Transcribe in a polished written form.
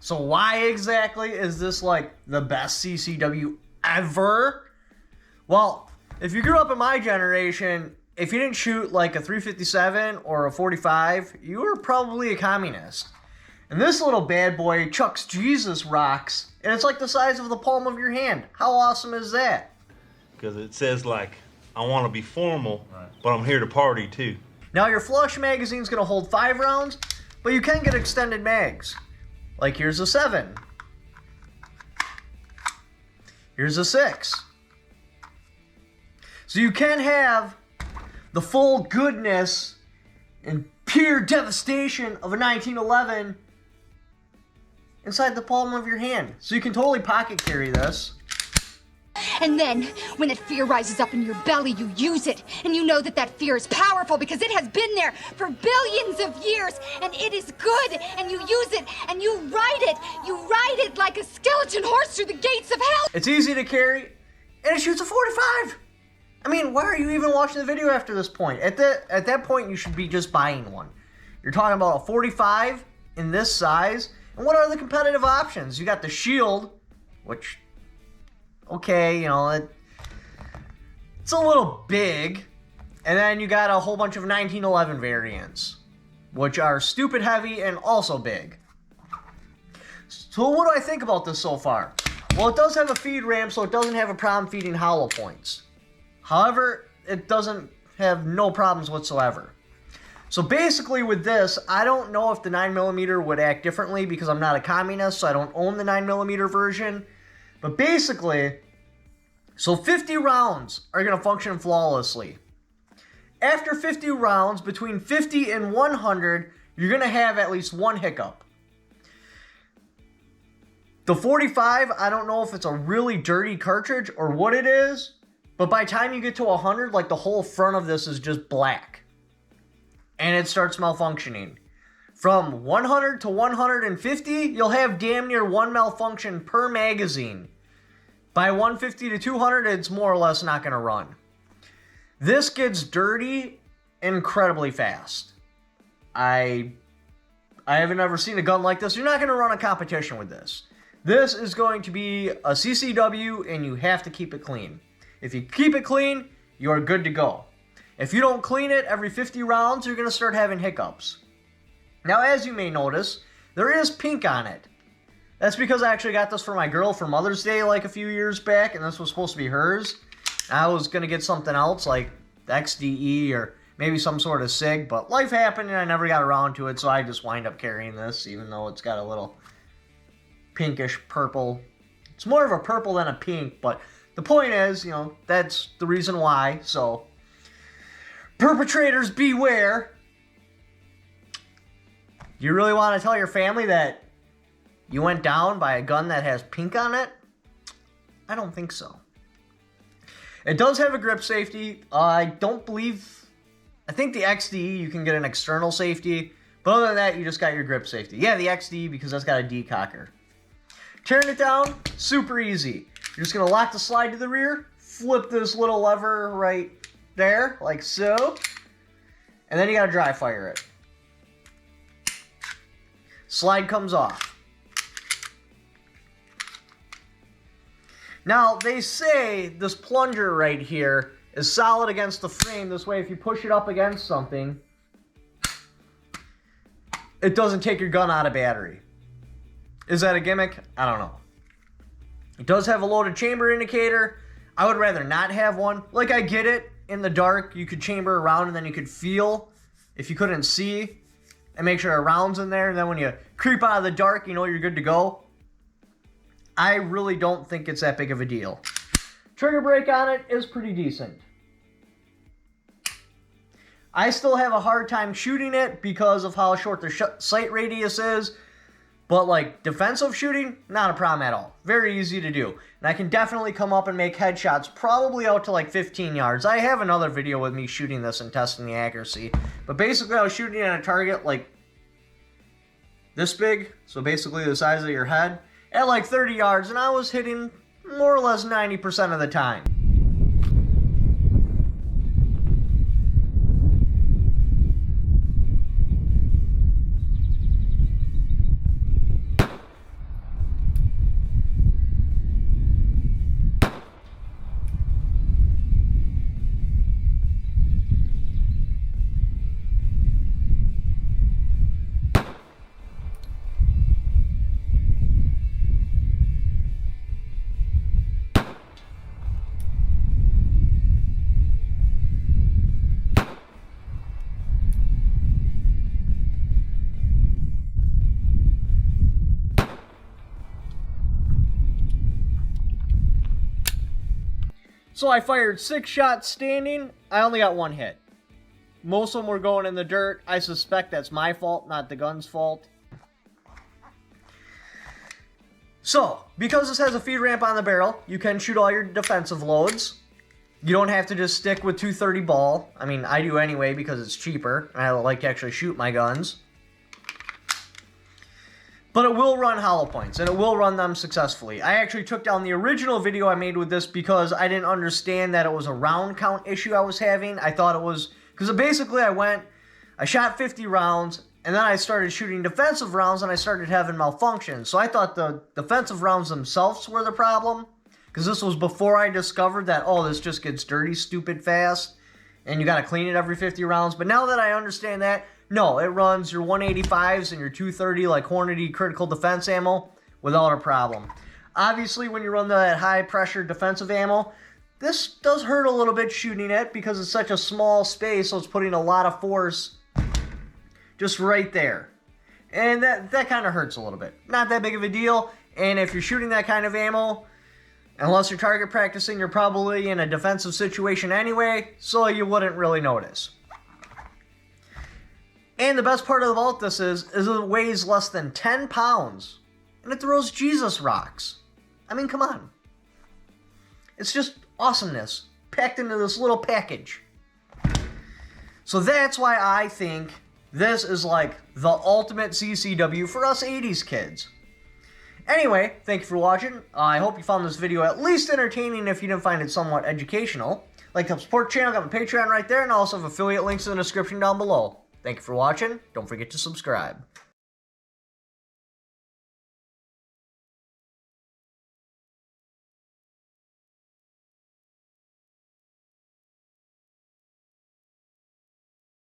So why exactly is this like the best CCW ever? Well, if you grew up in my generation, if you didn't shoot like a 357 or a 45, you were probably a communist. And this little bad boy chucks Jesus rocks, and it's like the size of the palm of your hand. How awesome is that? Because it says like, I want to be formal, but I'm here to party too. Now your flush magazine's going to hold 5 rounds, but you can get extended mags. Like here's a 7. Here's a 6. So you can have the full goodness and pure devastation of a 1911 inside the palm of your hand. So you can totally pocket carry this. And then, when that fear rises up in your belly, you use it. And you know that that fear is powerful because it has been there for billions of years. And it is good. And you use it. And you ride it. You ride it like a skeleton horse through the gates of hell. It's easy to carry. And it shoots a 45. I mean, why are you even watching the video after this point? At that point, you should be just buying one. You're talking about a 45 in this size. And what are the competitive options? You got the Shield, which... okay, you know, it's a little big. And then you got a whole bunch of 1911 variants, which are stupid heavy and also big. So what do I think about this so far? Well, it does have a feed ramp, so it doesn't have a problem feeding hollow points. However, it doesn't have no problems whatsoever. So basically with this, I don't know if the 9mm would act differently because I'm not a communist, so I don't own the 9mm version. But basically, so 50 rounds are going to function flawlessly. After 50 rounds, between 50 and 100, you're going to have at least one hiccup. The 45, I don't know if it's a really dirty cartridge or what it is, but by the time you get to 100, like the whole front of this is just black. And it starts malfunctioning. From 100 to 150, you'll have damn near one malfunction per magazine. By 150 to 200, it's more or less not going to run. This gets dirty incredibly fast. I haven't ever seen a gun like this. You're not going to run a competition with this. This is going to be a CCW, and you have to keep it clean. If you keep it clean, you are good to go. If you don't clean it every 50 rounds, you're going to start having hiccups. Now, as you may notice, there is pink on it. That's because I actually got this for my girl for Mother's Day like a few years back, and this was supposed to be hers. I was going to get something else like XDE or maybe some sort of SIG, but life happened and I never got around to it, so I just wind up carrying this, even though it's got a little pinkish purple. It's more of a purple than a pink, but the point is, you know, that's the reason why, so... perpetrators beware. You really want to tell your family that you went down by a gun that has pink on it? I don't think so. It does have a grip safety. I think the XDE you can get an external safety, but other than that, you just got your grip safety. Yeah, the XDE because that's got a decocker. Turn it down, super easy. You're just going to lock the slide to the rear, flip this little lever right there, like so, and then you got to dry fire it. Slide comes off. Now, they say this plunger right here is solid against the frame. This way, if you push it up against something, it doesn't take your gun out of battery. Is that a gimmick? I don't know. It does have a loaded chamber indicator. I would rather not have one. Like, I get it. In the dark, you could chamber around and then you could feel if you couldn't see and make sure a round's in there. And then when you creep out of the dark, you know you're good to go. I really don't think it's that big of a deal. Trigger brake on it is pretty decent. I still have a hard time shooting it because of how short the sight radius is. But like defensive shooting, not a problem at all. Very easy to do. And I can definitely come up and make headshots probably out to like 15 yards. I have another video with me shooting this and testing the accuracy. But basically I was shooting at a target like this big. So basically the size of your head. At like 30 yards, and I was hitting more or less 90% of the time. So I fired 6 shots standing. I only got 1 hit. Most of them were going in the dirt. I suspect that's my fault, not the gun's fault. So, because this has a feed ramp on the barrel, you can shoot all your defensive loads. You don't have to just stick with 230 ball. I mean, I do anyway because it's cheaper, and I like to actually shoot my guns. But it will run hollow points, and it will run them successfully. I actually took down the original video I made with this because I didn't understand that it was a round count issue I was having. I thought it was... Because basically I shot 50 rounds, and then I started shooting defensive rounds, and I started having malfunctions. So I thought the defensive rounds themselves were the problem. Because this was before I discovered that, oh, this just gets dirty stupid fast, and you got to clean it every 50 rounds. But now that I understand that, no, it runs your 185s and your 230 like Hornady critical defense ammo without a problem. Obviously, when you run that high pressure defensive ammo, this does hurt a little bit shooting it because it's such a small space, so it's putting a lot of force just right there. And that kind of hurts a little bit. Not that big of a deal, and if you're shooting that kind of ammo, unless you're target practicing, you're probably in a defensive situation anyway, so you wouldn't really notice. And the best part about this is it weighs less than 10 pounds. And it throws Jesus rocks. I mean, come on. It's just awesomeness packed into this little package. So that's why I think this is like the ultimate CCW for us 80s kids. Anyway, thank you for watching. I hope you found this video at least entertaining if you didn't find it somewhat educational. Like the support channel, got my Patreon right there, and I also have affiliate links in the description down below. Thank you for watching. Don't forget to subscribe.